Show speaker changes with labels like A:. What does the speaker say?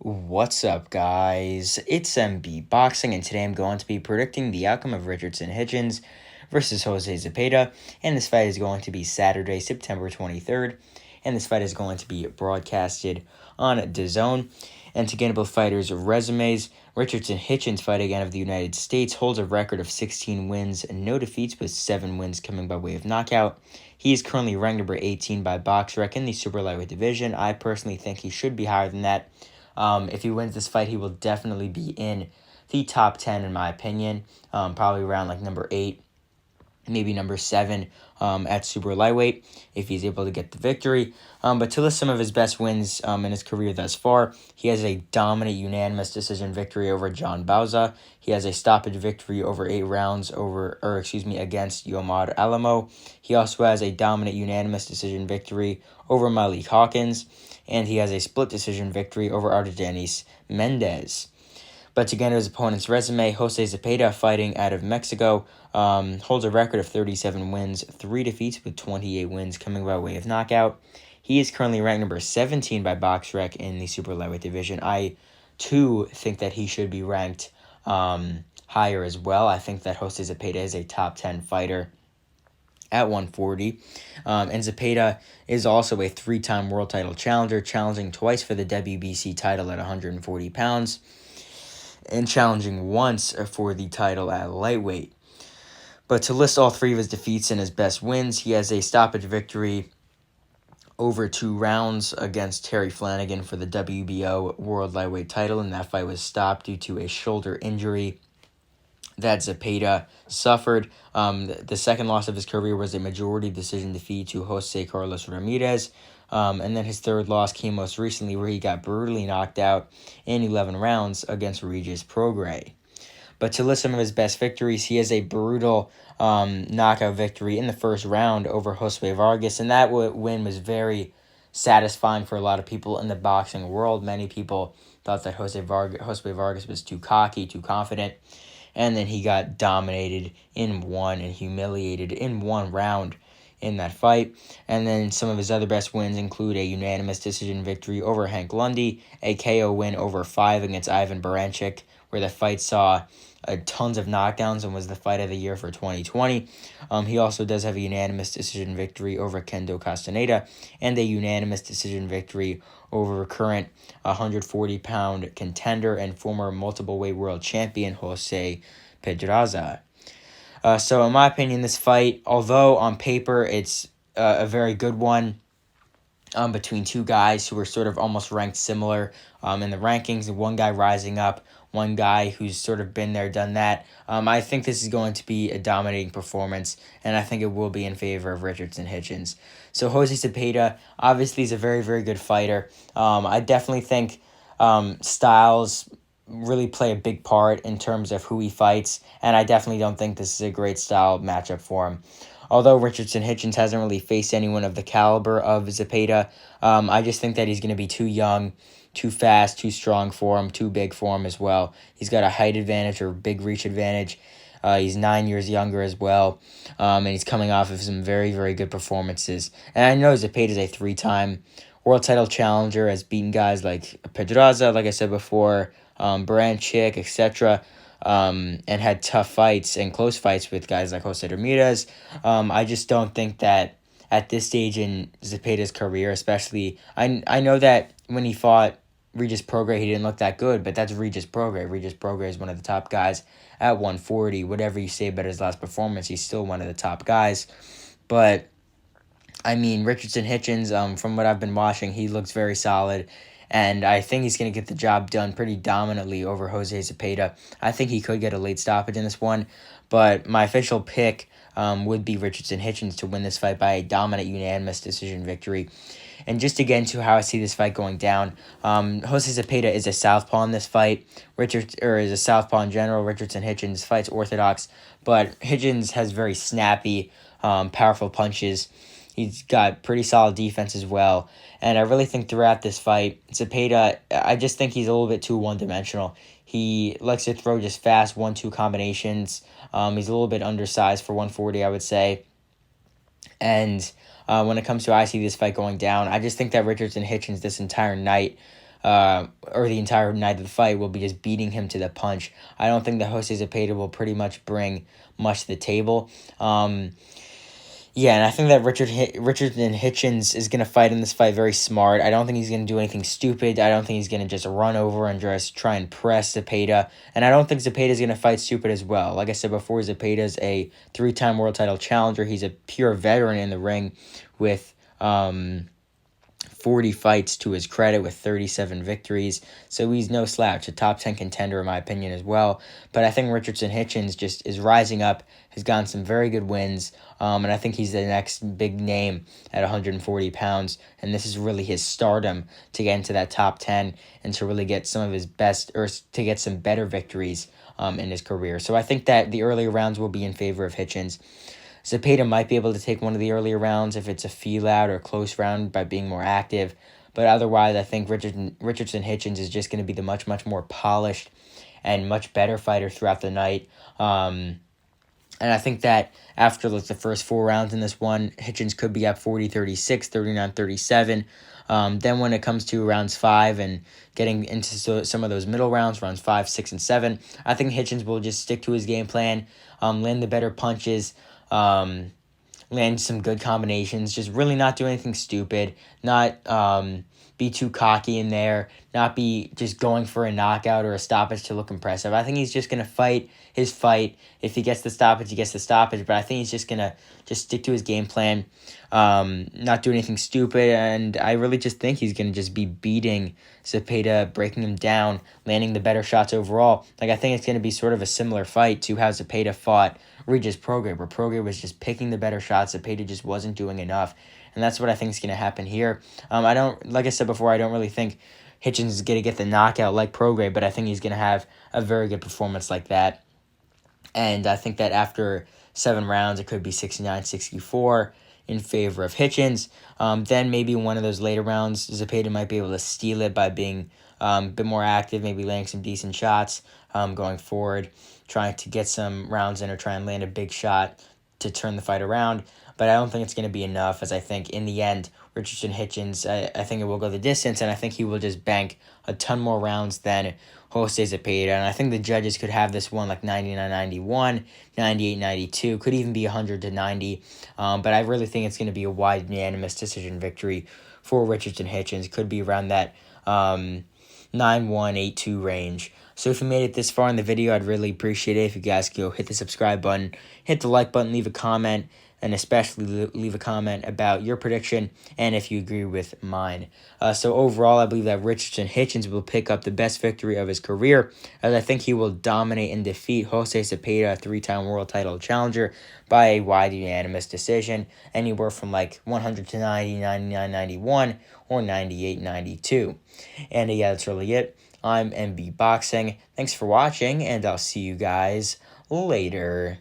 A: What's up, guys? It's MB Boxing, and today I'm going to be predicting the outcome of Richardson Hitchins versus Jose Zepeda. And this fight is going to be Saturday, September 23rd. And this fight is going to be broadcasted on DAZN. And to get both fighters' resumes, Richardson Hitchins, fighting out of the United States, holds a record of 16 wins and no defeats, with 7 wins coming by way of knockout. He is currently ranked number 18 by BoxRec in the super lightweight division. I personally think he should be higher than that. If he wins this fight, he will definitely be in the top 10, in my opinion. Probably around like number 8, maybe number 7 at super lightweight if he's able to get the victory. But to list some of his best wins in his career thus far, he has a dominant unanimous decision victory over John Bauza. He has a stoppage victory over 8 rounds against Yomar Alamo. He also has a dominant unanimous decision victory over Malik Hawkins, and he has a split decision victory over Argenis Mendez. But to get his opponent's resume, Jose Zepeda, fighting out of Mexico, holds a record of 37 wins, 3 defeats, with 28 wins coming by way of knockout. He is currently ranked number 17 by BoxRec in the super lightweight division. I, too, think that he should be ranked higher as well. I think that Jose Zepeda is a top 10 fighter at 140. And Zepeda is also a 3-time world title challenger, challenging twice for the WBC title at 140 pounds and challenging once for the title at lightweight. But to list all 3 of his defeats and his best wins, he has a stoppage victory over 2 rounds against Terry Flanagan for the WBO world lightweight title, and that fight was stopped due to a shoulder injury that Zepeda suffered. The second loss of his career was a majority decision defeat to Jose Carlos Ramirez. And then his third loss came most recently, where he got brutally knocked out in 11 rounds against Regis Prograis. But to list some of his best victories, he has a brutal knockout victory in the first round over Josue Vargas, and that win was very satisfying for a lot of people in the boxing world. Many people thought that Josue Vargas was too cocky, too confident, and then he got dominated and humiliated in 1 round in that fight. And then some of his other best wins include a unanimous decision victory over Hank Lundy, a KO win over 5 against Ivan Baranchyk, where the fight saw tons of knockdowns and was the fight of the year for 2020. He also does have a unanimous decision victory over Kendo Castaneda and a unanimous decision victory over current 140-pound contender and former multiple-weight world champion Jose Pedraza. So in my opinion, this fight, although on paper it's a very good one, between 2 guys who are sort of almost ranked similar in the rankings, one guy rising up, one guy who's sort of been there, done that. I think this is going to be a dominating performance, and I think it will be in favor of Richardson Hitchins. So Jose Zepeda, obviously, is a very, very good fighter. I definitely think styles really play a big part in terms of who he fights, and I definitely don't think this is a great style matchup for him. Although Richardson Hitchins hasn't really faced anyone of the caliber of Zepeda, I just think that he's going to be too young, too fast, too strong for him, too big for him as well. He's got a height advantage or big reach advantage. He's 9 years younger as well, and he's coming off of some very, very good performances. And I know Zepeda is a 3-time world title challenger, has beaten guys like Pedraza, like I said before, Baranchyk, etc., and had tough fights and close fights with guys like Jose Ramirez. I just don't think that at this stage in Zepeda's career, especially, I know that when he fought Regis Prograis, he didn't look that good, but that's Regis Prograis. Regis Prograis is one of the top guys at 140. Whatever you say about his last performance, he's still one of the top guys. But, I mean, Richardson Hitchins, from what I've been watching, he looks very solid. And I think he's going to get the job done pretty dominantly over Jose Zepeda. I think he could get a late stoppage in this one, but my official pick would be Richardson Hitchins to win this fight by a dominant unanimous decision victory. And just to get into how I see this fight going down, Jose Zepeda is a southpaw in this fight. Is a southpaw in general. Richardson Hitchins fights orthodox, but Hitchins has very snappy, powerful punches. He's got pretty solid defense as well. And I really think throughout this fight, Zepeda, I just think he's a little bit too one-dimensional. He likes to throw just fast 1-2 combinations. He's a little bit undersized for 140, I would say. And when it comes to I see this fight going down, I just think that Richardson Hitchins this entire night or the entire night of the fight will be just beating him to the punch. I don't think that Jose Zepeda will pretty much bring much to the table. Yeah, and I think that Richardson Hitchins is going to fight in this fight very smart. I don't think he's going to do anything stupid. I don't think he's going to just run over and just try and press Zepeda. And I don't think Zepeda is going to fight stupid as well. Like I said before, Zepeda is a 3-time world title challenger. He's a pure veteran in the ring with 40 fights to his credit with 37 victories. So he's no slouch, a top 10 contender in my opinion as well. But I think Richardson Hitchins just is rising up, has gotten some very good wins, and I think he's the next big name at 140 pounds. And this is really his stardom to get into that top 10 and to really get some of his best, or to get some better victories in his career. So I think that the earlier rounds will be in favor of Hitchins. Zepeda might be able to take one of the earlier rounds if it's a feel-out or close round by being more active. But otherwise, I think Richardson Hitchins is just going to be the much, much more polished and much better fighter throughout the night. And I think that after the first 4 rounds in this one, Hitchins could be up 40-36, 39-37. Then when it comes to rounds 5 and getting into some of those middle rounds, rounds 5, 6, and 7, I think Hitchins will just stick to his game plan, land the better punches, land some good combinations, just really not do anything stupid, not be too cocky in there, not be just going for a knockout or a stoppage to look impressive. I think he's just going to fight his fight. If he gets the stoppage, he gets the stoppage, but I think he's just going to just stick to his game plan, not do anything stupid, and I really just think he's going to just be beating Zepeda, breaking him down, landing the better shots overall. Like, I think it's going to be sort of a similar fight to how Zepeda fought Regis Prograis, where Prograis was just picking the better shots, Zepeda just wasn't doing enough, and that's what I think is going to happen here. Like I said before, I don't really think Hitchins is going to get the knockout like Prograis, but I think he's going to have a very good performance like that. And I think that after 7 rounds, it could be 69-64 in favor of Hitchins. Then maybe one of those later rounds, Zepeda might be able to steal it by being a bit more active, maybe landing some decent shots going forward, trying to get some rounds in or try and land a big shot to turn the fight around. But I don't think it's going to be enough, as I think in the end, Richardson Hitchins, I think it will go the distance, and I think he will just bank a ton more rounds than Jose Zepeda. And I think the judges could have this one like 99-91, 98-92, could even be 100-90. But I really think it's going to be a wide unanimous decision victory for Richardson Hitchins. Could be around that 9-1, 8-2 range. So if you made it this far in the video, I'd really appreciate it if you guys could go hit the subscribe button, hit the like button, leave a comment, and especially leave a comment about your prediction and if you agree with mine. So overall, I believe that Richardson Hitchins will pick up the best victory of his career, as I think he will dominate and defeat Jose Zepeda, a 3-time world title challenger, by a wide unanimous decision, anywhere from like 100-90, 99-91, or 98-92. And yeah, that's really it. I'm MB Boxing. Thanks for watching, and I'll see you guys later.